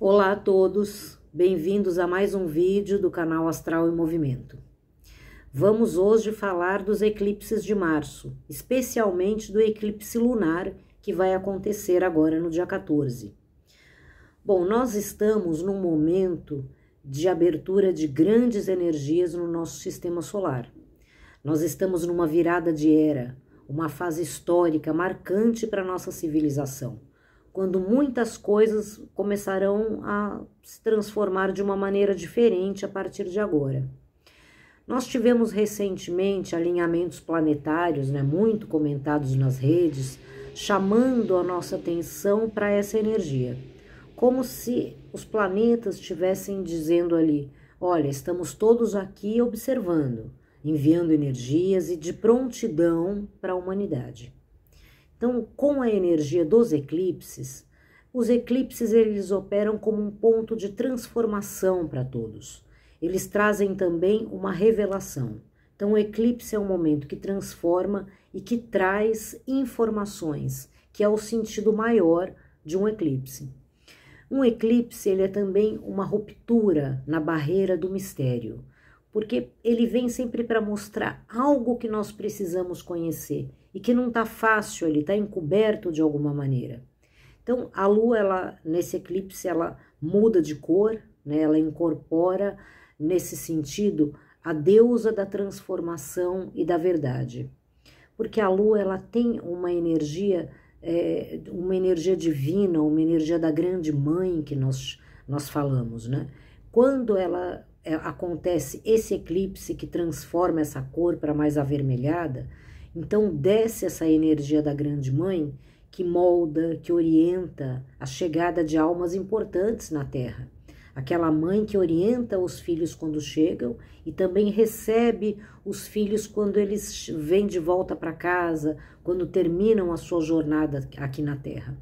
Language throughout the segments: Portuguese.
Olá a todos, bem-vindos a mais um vídeo do canal Astral em Movimento. Vamos hoje falar dos eclipses de março, especialmente do eclipse lunar que vai acontecer agora no dia 14. Bom, nós estamos num momento de abertura de grandes energias no nosso sistema solar. Nós estamos numa virada de era, uma fase histórica marcante para a nossa civilização, quando muitas coisas começarão a se transformar de uma maneira diferente a partir de agora. Nós tivemos recentemente alinhamentos planetários, muito comentados nas redes, chamando a nossa atenção para essa energia, como se os planetas estivessem dizendo ali, olha, estamos todos aqui observando, enviando energias e de prontidão para a humanidade. Então, com a energia dos eclipses, os eclipses eles operam como um ponto de transformação para todos. Eles trazem também uma revelação. Então, o eclipse é um momento que transforma e que traz informações, que é o sentido maior de um eclipse. Um eclipse ele é também uma ruptura na barreira do mistério, porque ele vem sempre para mostrar algo que nós precisamos conhecer e que não está fácil, ele está encoberto de alguma maneira. Então, a Lua, nesse eclipse, ela muda de cor, ela incorpora, nesse sentido, a deusa da transformação e da verdade. Porque a Lua, ela tem uma energia divina, uma energia da grande mãe que nós falamos, Quando acontece esse eclipse que transforma essa cor para mais avermelhada, então desce essa energia da grande mãe que molda, que orienta a chegada de almas importantes na Terra. Aquela mãe que orienta os filhos quando chegam e também recebe os filhos quando eles vêm de volta para casa, quando terminam a sua jornada aqui na Terra.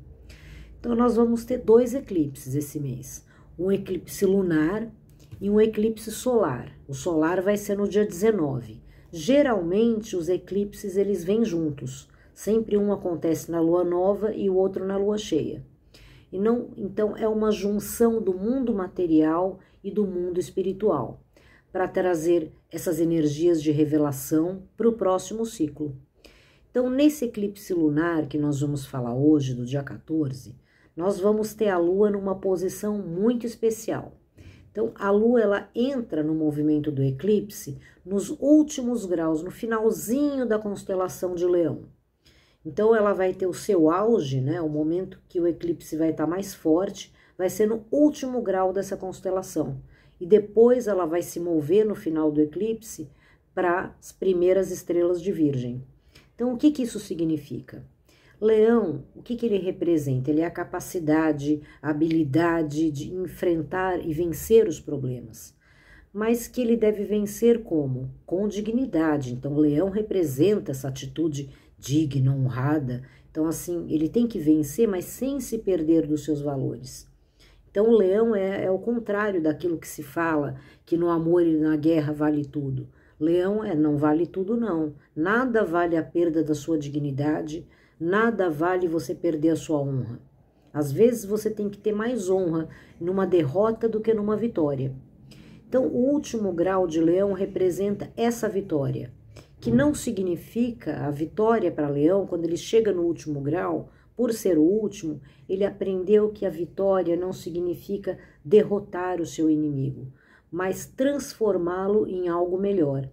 Então nós vamos ter 2 eclipses esse mês, um eclipse lunar e um eclipse solar. O solar vai ser no dia 19. Geralmente os eclipses eles vêm juntos, sempre um acontece na lua nova e o outro na lua cheia. Então é uma junção do mundo material e do mundo espiritual, para trazer essas energias de revelação para o próximo ciclo. Então nesse eclipse lunar que nós vamos falar hoje, do dia 14, nós vamos ter a lua numa posição muito especial. Então, a Lua, ela entra no movimento do eclipse nos últimos graus, no finalzinho da constelação de Leão. Então, ela vai ter o seu auge, o momento que o eclipse vai estar mais forte, vai ser no último grau dessa constelação. E depois ela vai se mover no final do eclipse para as primeiras estrelas de Virgem. Então, o que isso significa? Leão, o que ele representa? Ele é a capacidade, a habilidade de enfrentar e vencer os problemas. Mas que ele deve vencer como? Com dignidade. Então, Leão representa essa atitude digna, honrada. Então, assim, ele tem que vencer, mas sem se perder dos seus valores. Então, o Leão é o contrário daquilo que se fala, que no amor e na guerra vale tudo. Leão não vale tudo, não. Nada vale a perda da sua dignidade, nada vale você perder a sua honra. Às vezes você tem que ter mais honra numa derrota do que numa vitória. Então, o último grau de Leão representa essa vitória, que não significa a vitória para Leão, quando ele chega no último grau, por ser o último, ele aprendeu que a vitória não significa derrotar o seu inimigo, mas transformá-lo em algo melhor.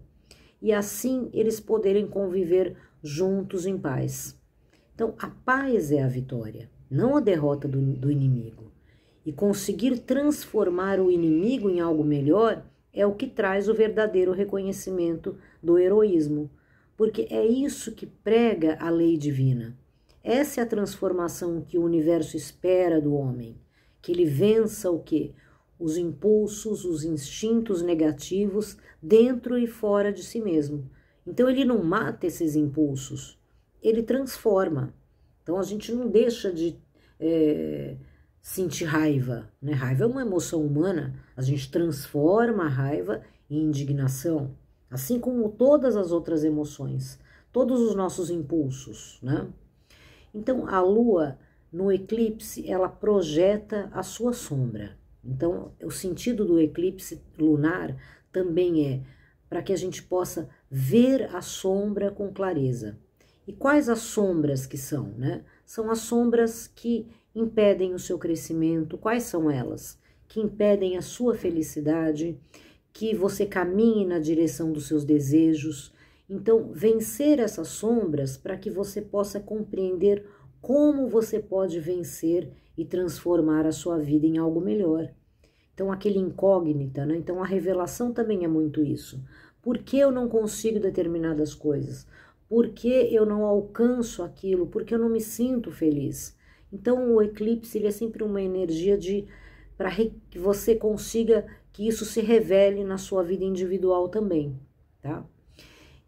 E assim eles poderem conviver juntos em paz. Então, a paz é a vitória, não a derrota do inimigo. E conseguir transformar o inimigo em algo melhor é o que traz o verdadeiro reconhecimento do heroísmo, porque é isso que prega a lei divina. Essa é a transformação que o universo espera do homem, que ele vença o quê? Os impulsos, os instintos negativos dentro e fora de si mesmo. Então, ele não mata esses impulsos, ele transforma. Então, a gente não deixa de sentir raiva, Raiva é uma emoção humana, a gente transforma a raiva em indignação, assim como todas as outras emoções, todos os nossos impulsos, Então, a Lua, no eclipse ela projeta a sua sombra. Então, o sentido do eclipse lunar também é para que a gente possa ver a sombra com clareza. E quais as sombras que são, né? São as sombras que impedem o seu crescimento. Quais são elas? Que impedem a sua felicidade, que você caminhe na direção dos seus desejos. Então, vencer essas sombras para que você possa compreender como você pode vencer e transformar a sua vida em algo melhor. Então, aquele incógnita, né? Então, a revelação também é muito isso. Por que eu não consigo determinadas coisas? Por que eu não alcanço aquilo? Por que eu não me sinto feliz? Então, o eclipse ele é sempre uma energia para que você consiga que isso se revele na sua vida individual também, tá?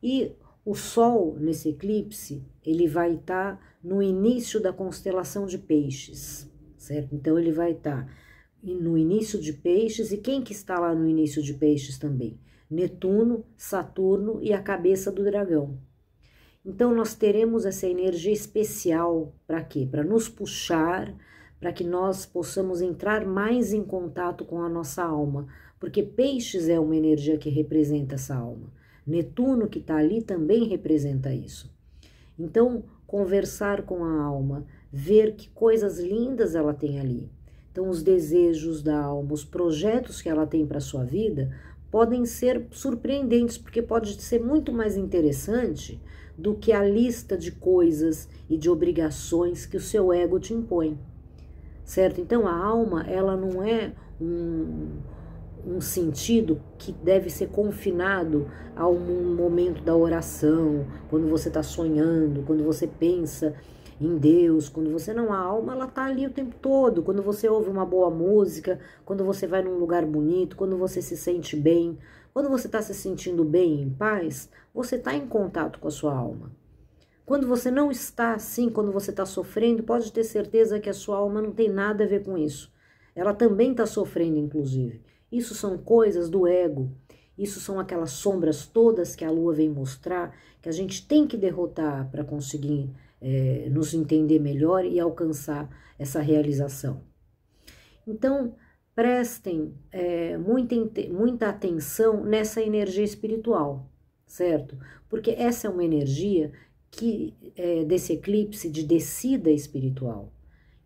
E o Sol, nesse eclipse, ele vai estar no início da constelação de Peixes, certo? Então, ele vai estar no início de Peixes, e quem que está lá no início de Peixes também? Netuno, Saturno e a cabeça do dragão. Então, nós teremos essa energia especial para quê? Para nos puxar, para que nós possamos entrar mais em contato com a nossa alma, porque Peixes é uma energia que representa essa alma. Netuno, que está ali, também representa isso. Então, conversar com a alma, ver que coisas lindas ela tem ali. Então, os desejos da alma, os projetos que ela tem para a sua vida, podem ser surpreendentes, porque pode ser muito mais interessante do que a lista de coisas e de obrigações que o seu ego te impõe, certo? Então, a alma, ela não é um sentido que deve ser confinado a um momento da oração, quando você está sonhando, quando você pensa em Deus, quando você não, a alma ela tá ali o tempo todo, quando você ouve uma boa música, quando você vai num lugar bonito, quando você se sente bem, quando você está se sentindo bem, em paz, você está em contato com a sua alma. Quando você não está assim, quando você está sofrendo, pode ter certeza que a sua alma não tem nada a ver com isso. Ela também está sofrendo, inclusive. Isso são coisas do ego, isso são aquelas sombras todas que a lua vem mostrar, que a gente tem que derrotar para conseguir nos entender melhor e alcançar essa realização. Então, prestem muita atenção nessa energia espiritual, certo? Porque essa é uma energia desse eclipse de descida espiritual.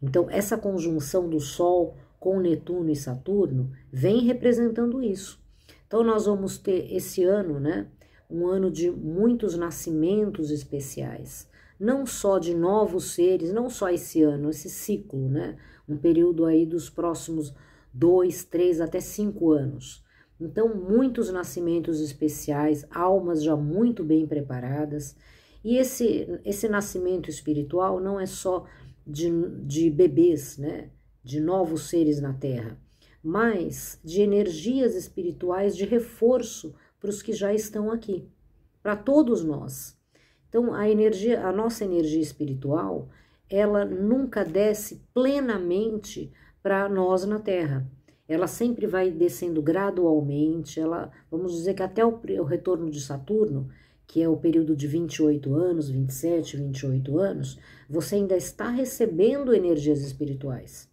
Então, essa conjunção do Sol com Netuno e Saturno vem representando isso. Então, nós vamos ter esse ano, né, um ano de muitos nascimentos especiais, não só de novos seres, não só esse ano, esse ciclo, né, um período aí dos próximos 2, 3, até 5 anos. Então, muitos nascimentos especiais, almas já muito bem preparadas, e esse nascimento espiritual não é só de bebês, né, de novos seres na Terra, mas de energias espirituais de reforço para os que já estão aqui, para todos nós. Então, a nossa energia espiritual, ela nunca desce plenamente para nós na Terra. Ela sempre vai descendo gradualmente, vamos dizer que até o retorno de Saturno, que é o período de 28 anos, 27, 28 anos, você ainda está recebendo energias espirituais.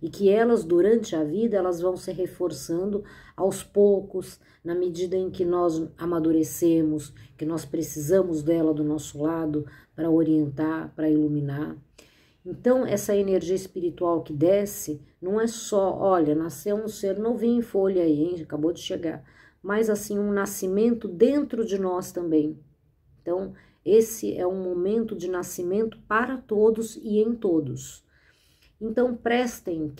E que elas, durante a vida, elas vão se reforçando aos poucos, na medida em que nós amadurecemos, que nós precisamos dela do nosso lado para orientar, para iluminar. Então, essa energia espiritual que desce, não é só, olha, nasceu um ser novinho em folha aí, hein, acabou de chegar, mas assim, um nascimento dentro de nós também. Então, esse é um momento de nascimento para todos e em todos. Então, prestem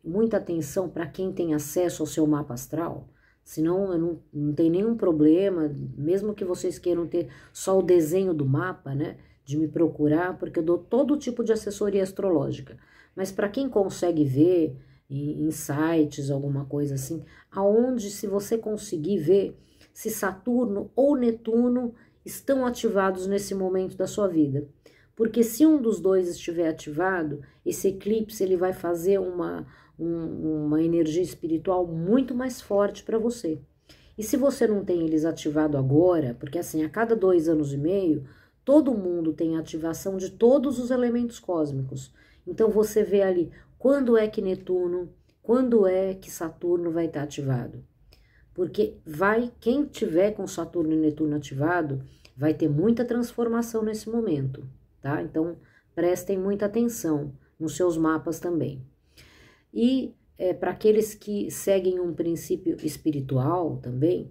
muita atenção para quem tem acesso ao seu mapa astral, senão não tem nenhum problema, mesmo que vocês queiram ter só o desenho do mapa, né, de me procurar, porque eu dou todo tipo de assessoria astrológica. Mas para quem consegue ver em sites, alguma coisa assim, aonde se você conseguir ver se Saturno ou Netuno estão ativados nesse momento da sua vida. Porque se um dos dois estiver ativado, esse eclipse ele vai fazer uma energia espiritual muito mais forte para você. E se você não tem eles ativado agora, porque assim, a cada 2 anos e meio, todo mundo tem ativação de todos os elementos cósmicos. Então você vê ali, quando é que Netuno, quando é que Saturno vai estar ativado? Porque quem tiver com Saturno e Netuno ativado, vai ter muita transformação nesse momento, tá? Então, prestem muita atenção nos seus mapas também. E para aqueles que seguem um princípio espiritual também,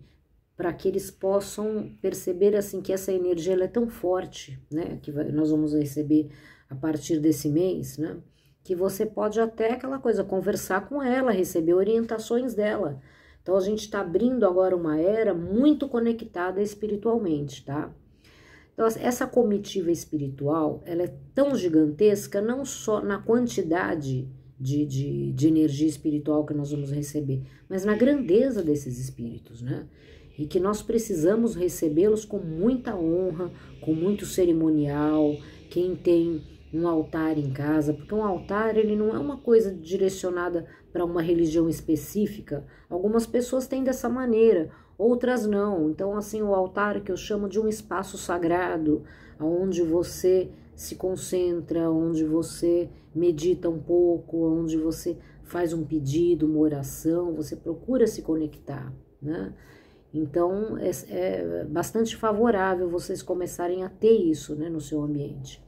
para que eles possam perceber assim que essa energia ela é tão forte, né? Que nós vamos receber a partir desse mês, né? Que você pode até aquela coisa, conversar com ela, receber orientações dela. Então, a gente está abrindo agora uma era muito conectada espiritualmente, tá? Então, essa comitiva espiritual, ela é tão gigantesca, não só na quantidade de energia espiritual que nós vamos receber, mas na grandeza desses espíritos, né? E que nós precisamos recebê-los com muita honra, com muito cerimonial, quem tem um altar em casa, porque um altar ele não é uma coisa direcionada para uma religião específica. Algumas pessoas têm dessa maneira, outras não. Então, assim, o altar que eu chamo de um espaço sagrado, onde você se concentra, onde você medita um pouco, onde você faz um pedido, uma oração, você procura se conectar, né? Então, é bastante favorável vocês começarem a ter isso, né, no seu ambiente.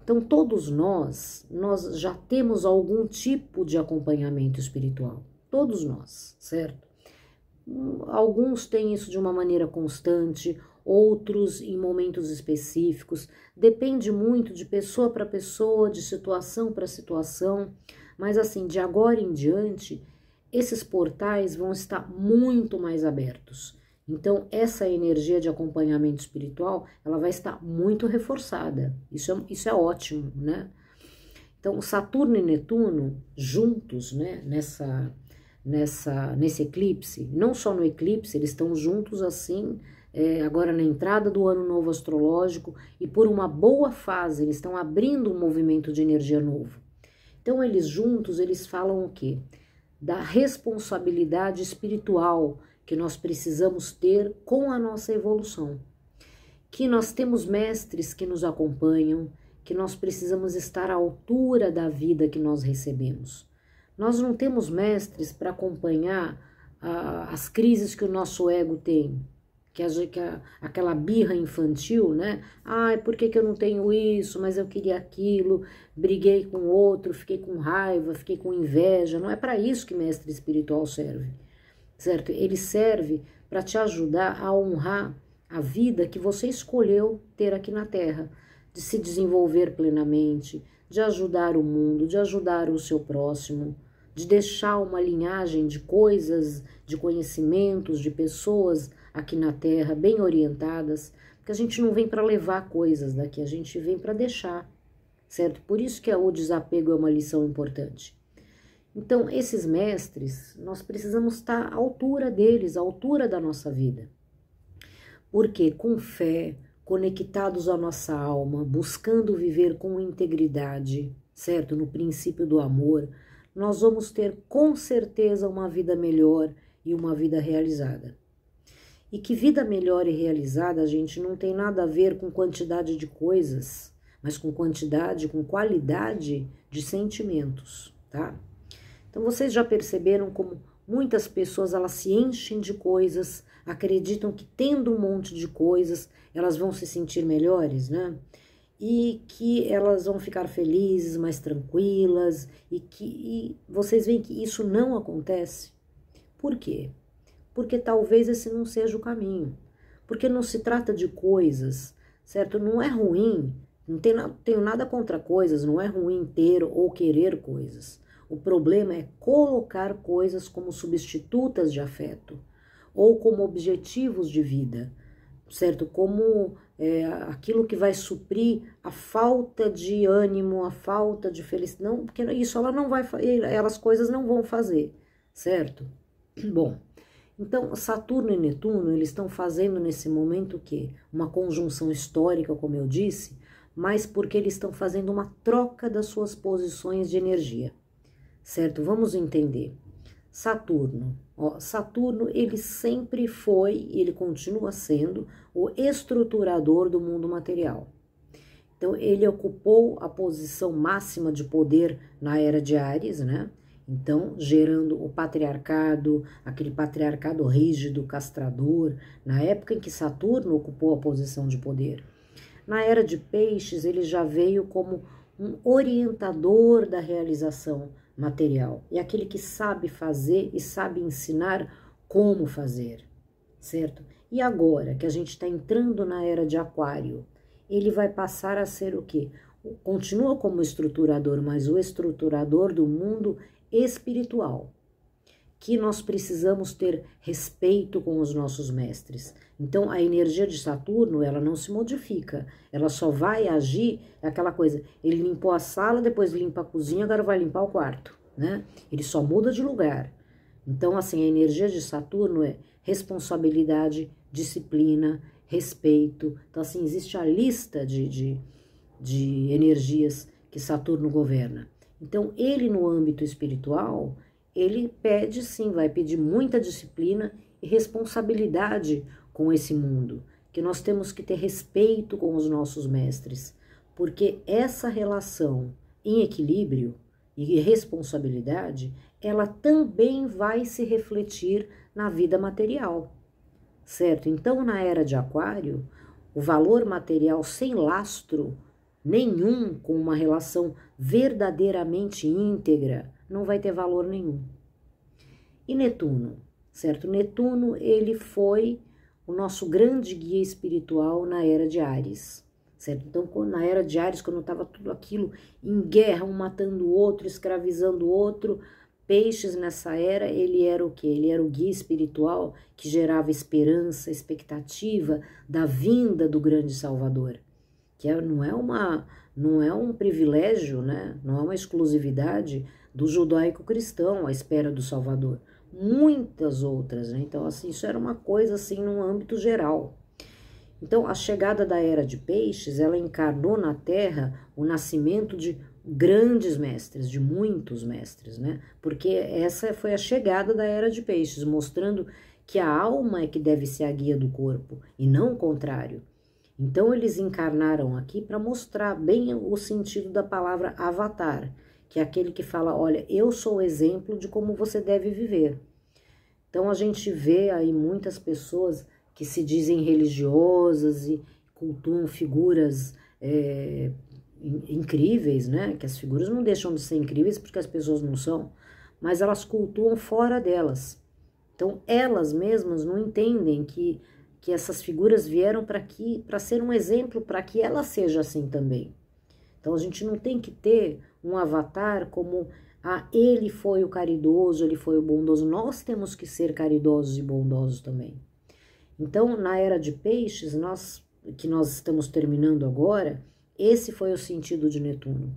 Então, todos nós já temos algum tipo de acompanhamento espiritual. Todos nós, certo? Alguns têm isso de uma maneira constante, outros em momentos específicos. Depende muito de pessoa para pessoa, de situação para situação. Mas, assim, de agora em diante, esses portais vão estar muito mais abertos. Então, essa energia de acompanhamento espiritual, ela vai estar muito reforçada. Isso é ótimo, né? Então, Saturno e Netuno juntos, né, nesse eclipse, não só no eclipse, eles estão juntos assim, agora na entrada do ano novo astrológico, e por uma boa fase, eles estão abrindo um movimento de energia novo. Então, eles juntos, eles falam o quê? Da responsabilidade espiritual que nós precisamos ter com a nossa evolução. Que nós temos mestres que nos acompanham, que nós precisamos estar à altura da vida que nós recebemos. Nós não temos mestres para acompanhar as crises que o nosso ego tem, aquela birra infantil, né? Ai, por que eu não tenho isso, mas eu queria aquilo, briguei com outro, fiquei com raiva, fiquei com inveja. Não é para isso que mestre espiritual serve, certo? Ele serve para te ajudar a honrar a vida que você escolheu ter aqui na Terra, de se desenvolver plenamente, de ajudar o mundo, de ajudar o seu próximo, de deixar uma linhagem de coisas, de conhecimentos, de pessoas aqui na Terra bem orientadas, porque a gente não vem para levar coisas daqui, a gente vem para deixar, certo? Por isso que o desapego é uma lição importante. Então, esses mestres, nós precisamos estar à altura deles, à altura da nossa vida. Porque com fé, conectados à nossa alma, buscando viver com integridade, certo? No princípio do amor, nós vamos ter com certeza uma vida melhor e uma vida realizada. E que vida melhor e realizada, gente, não tem nada a ver com quantidade de coisas, mas com quantidade, com qualidade de sentimentos, tá? Então, vocês já perceberam como muitas pessoas, elas se enchem de coisas, acreditam que tendo um monte de coisas, elas vão se sentir melhores, né? E que elas vão ficar felizes, mais tranquilas, e vocês veem que isso não acontece. Por quê? Porque talvez esse não seja o caminho. Porque não se trata de coisas, certo? Não é ruim, não tenho nada contra coisas, não é ruim ter ou querer coisas. O problema é colocar coisas como substitutas de afeto ou como objetivos de vida, certo? Como aquilo que vai suprir a falta de ânimo, a falta de felicidade. Não, porque isso ela não vai, elas coisas não vão fazer, certo? Bom, então Saturno e Netuno, eles estão fazendo nesse momento o quê? Uma conjunção histórica, como eu disse, mas porque eles estão fazendo uma troca das suas posições de energia, certo? Vamos entender. Saturno, Saturno ele sempre foi, ele continua sendo o estruturador do mundo material. Então, ele ocupou a posição máxima de poder na era de Áries, né? Então, gerando o patriarcado, aquele patriarcado rígido, castrador, na época em que Saturno ocupou a posição de poder. Na era de Peixes, ele já veio como um orientador da realização material. É aquele que sabe fazer e sabe ensinar como fazer, certo? E agora que a gente está entrando na era de Aquário, ele vai passar a ser o quê? Continua como estruturador, mas o estruturador do mundo espiritual, que nós precisamos ter respeito com os nossos mestres. Então, a energia de Saturno, ela não se modifica, ela só vai agir, é aquela coisa, ele limpou a sala, depois limpa a cozinha, agora vai limpar o quarto, né? Ele só muda de lugar. Então, assim, a energia de Saturno é responsabilidade, disciplina, respeito. Então, assim, existe a lista de energias que Saturno governa. Então, ele no âmbito espiritual, ele pede sim, vai pedir muita disciplina e responsabilidade com esse mundo, que nós temos que ter respeito com os nossos mestres, porque essa relação em equilíbrio e responsabilidade, ela também vai se refletir na vida material, certo? Então, na era de Aquário, o valor material sem lastro nenhum, com uma relação verdadeiramente íntegra, não vai ter valor nenhum. E Netuno, certo? Netuno, ele foi o nosso grande guia espiritual na era de Áries, certo? Então, na era de Áries, quando estava tudo aquilo em guerra, um matando o outro, escravizando o outro, Peixes nessa era, ele era o quê? Ele era o guia espiritual que gerava esperança, expectativa da vinda do grande Salvador, que não é um privilégio, né? Não é uma exclusividade do judaico-cristão à espera do Salvador. Muitas outras, né? Então, assim, isso era uma coisa, assim, num âmbito geral. Então, a chegada da era de Peixes, ela encarnou na Terra o nascimento de grandes mestres, de muitos mestres, né? Porque essa foi a chegada da era de Peixes, mostrando que a alma é que deve ser a guia do corpo, e não o contrário. Então, eles encarnaram aqui para mostrar bem o sentido da palavra avatar, que é aquele que fala, olha, eu sou o exemplo de como você deve viver. Então, a gente vê aí muitas pessoas que se dizem religiosas e cultuam figuras incríveis, né? Que as figuras não deixam de ser incríveis porque as pessoas não são, mas elas cultuam fora delas. Então, elas mesmas não entendem que essas figuras vieram para ser um exemplo, para que ela seja assim também. Então, a gente não tem que ter um avatar como, ele foi o caridoso, ele foi o bondoso. Nós temos que ser caridosos e bondosos também. Então, na era de Peixes, que nós estamos terminando agora, esse foi o sentido de Netuno.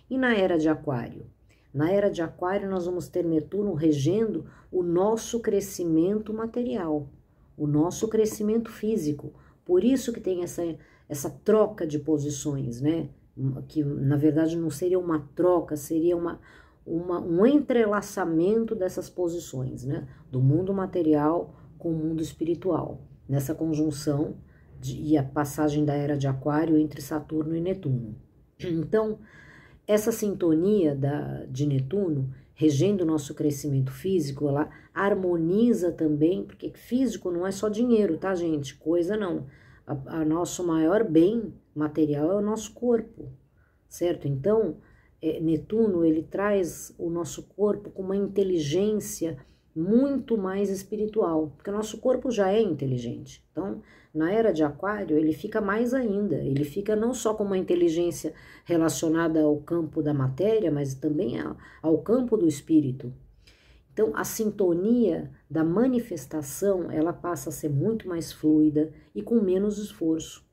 E na era de Aquário? Na era de Aquário, nós vamos ter Netuno regendo o nosso crescimento material, o nosso crescimento físico. Por isso que tem essa troca de posições, né? Que na verdade não seria uma troca, seria um entrelaçamento dessas posições, né? Do mundo material com o mundo espiritual, nessa conjunção e a passagem da era de Aquário entre Saturno e Netuno. Então, essa sintonia de Netuno, regendo o nosso crescimento físico, ela harmoniza também, porque físico não é só dinheiro, tá, gente? Coisa não. A nosso maior bem material é o nosso corpo, certo? Então, Netuno, ele traz o nosso corpo com uma inteligência muito mais espiritual, porque o nosso corpo já é inteligente. Então, na era de Aquário, ele fica mais ainda, ele fica não só com uma inteligência relacionada ao campo da matéria, mas também ao campo do espírito. Então, a sintonia da manifestação, ela passa a ser muito mais fluida e com menos esforço.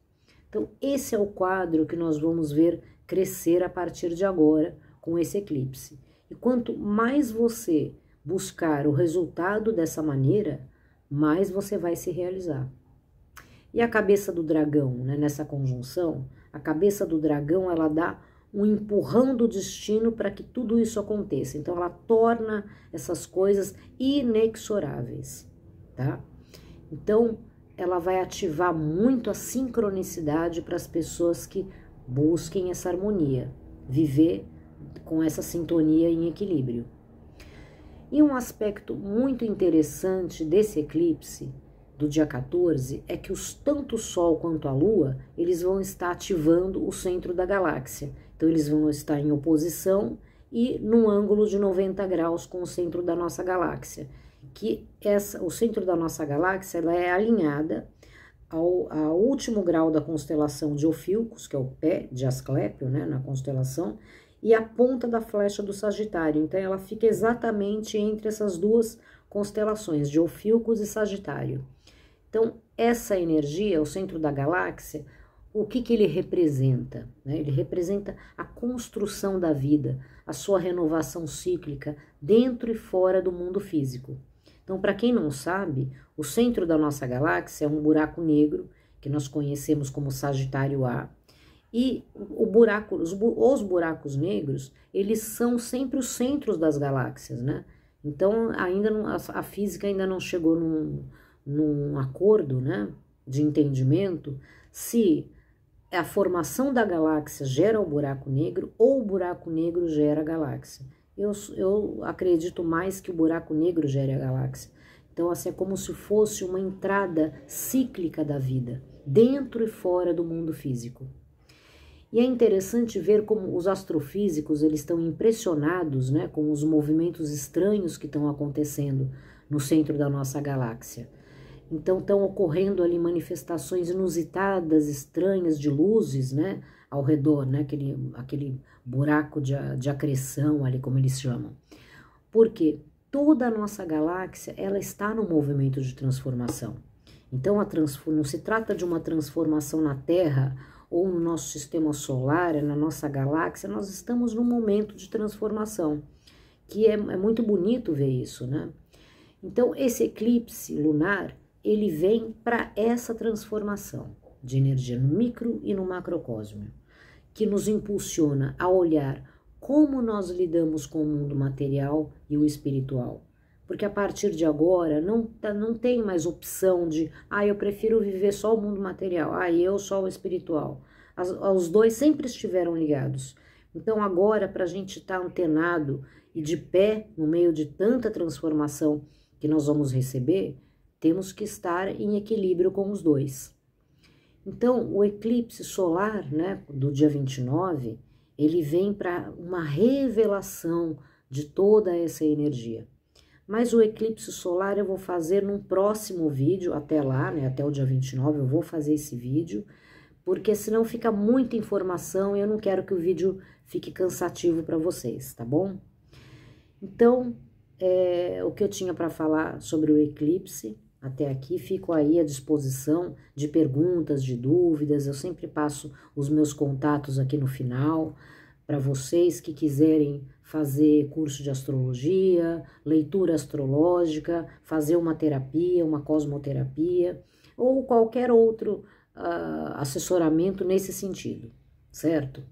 Então, esse é o quadro que nós vamos ver crescer a partir de agora com esse eclipse. E quanto mais você buscar o resultado dessa maneira, mais você vai se realizar. E a cabeça do dragão, né, nessa conjunção, a cabeça do dragão, ela dá um empurrão do destino para que tudo isso aconteça. Então, ela torna essas coisas inexoráveis, tá? Então, ela vai ativar muito a sincronicidade para as pessoas que Busquem essa harmonia, viver com essa sintonia em equilíbrio. E um aspecto muito interessante desse eclipse do dia 14 é que tanto o Sol quanto a Lua, eles vão estar ativando o centro da galáxia. Então eles vão estar em oposição e num ângulo de 90 graus com o centro da nossa galáxia. O centro da nossa galáxia ela é alinhada ao último grau da constelação de Ophiuchus, que é o pé de Asclépio, né, na constelação, e a ponta da flecha do Sagitário. Então, ela fica exatamente entre essas duas constelações, de Ophiuchus e Sagitário. Então, essa energia, o centro da galáxia, o que ele representa? Né? Ele representa a construção da vida, a sua renovação cíclica dentro e fora do mundo físico. Então, para quem não sabe, o centro da nossa galáxia é um buraco negro, que nós conhecemos como Sagitário A, e os buracos negros, eles são sempre os centros das galáxias, né? Então, a física ainda não chegou num acordo, né, de entendimento, se a formação da galáxia gera o buraco negro ou o buraco negro gera a galáxia. Eu acredito mais que o buraco negro gere a galáxia. Então, assim, é como se fosse uma entrada cíclica da vida, dentro e fora do mundo físico. E é interessante ver como os astrofísicos eles estão impressionados, né, com os movimentos estranhos que estão acontecendo no centro da nossa galáxia. Então, estão ocorrendo ali manifestações inusitadas, estranhas de luzes, né, ao redor, né, aquele buraco de acreção ali, como eles chamam. Porque toda a nossa galáxia, ela está no movimento de transformação. Então, não se trata de uma transformação na Terra ou no nosso sistema solar, na nossa galáxia, nós estamos num momento de transformação, que é muito bonito ver isso, né? Então, esse eclipse lunar, ele vem para essa transformação de energia no micro e no macrocosmo, que nos impulsiona a olhar como nós lidamos com o mundo material e o espiritual. Porque a partir de agora não tem mais opção de, eu prefiro viver só o mundo material, eu só o espiritual. Os dois sempre estiveram ligados. Então agora, para a gente estar antenado e de pé no meio de tanta transformação que nós vamos receber, temos que estar em equilíbrio com os dois. Então, o eclipse solar, né, do dia 29, ele vem para uma revelação de toda essa energia. Mas o eclipse solar eu vou fazer num próximo vídeo, até lá, né, até o dia 29 eu vou fazer esse vídeo, porque senão fica muita informação e eu não quero que o vídeo fique cansativo para vocês, tá bom? Então, o que eu tinha para falar sobre o eclipse, até aqui, fico aí à disposição de perguntas, de dúvidas, eu sempre passo os meus contatos aqui no final, para vocês que quiserem fazer curso de astrologia, leitura astrológica, fazer uma terapia, uma cosmoterapia, ou qualquer outro assessoramento nesse sentido, certo?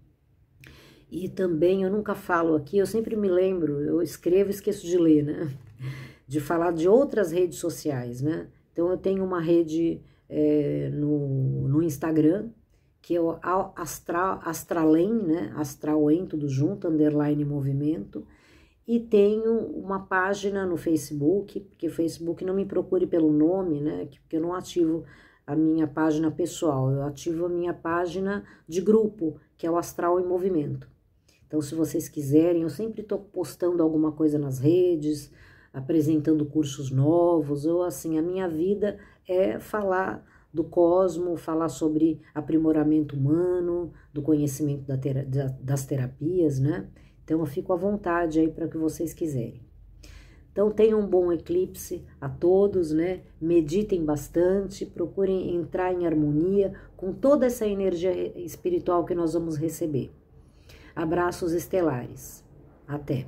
E também eu nunca falo aqui, eu sempre me lembro, eu escrevo e esqueço de ler, né? De falar de outras redes sociais, né? Então, eu tenho uma rede no Instagram, que é o Astralem, né? Astralem, tudo junto, _ movimento. E tenho uma página no Facebook, porque o Facebook não me procure pelo nome, né? Porque eu não ativo a minha página pessoal, eu ativo a minha página de grupo, que é o Astral em Movimento. Então, se vocês quiserem, eu sempre estou postando alguma coisa nas redes, apresentando cursos novos, ou assim, a minha vida é falar do cosmo, falar sobre aprimoramento humano, do conhecimento das terapias, né? Então, eu fico à vontade aí para o que vocês quiserem. Então, tenham um bom eclipse a todos, né? Meditem bastante, procurem entrar em harmonia com toda essa energia espiritual que nós vamos receber. Abraços estelares. Até!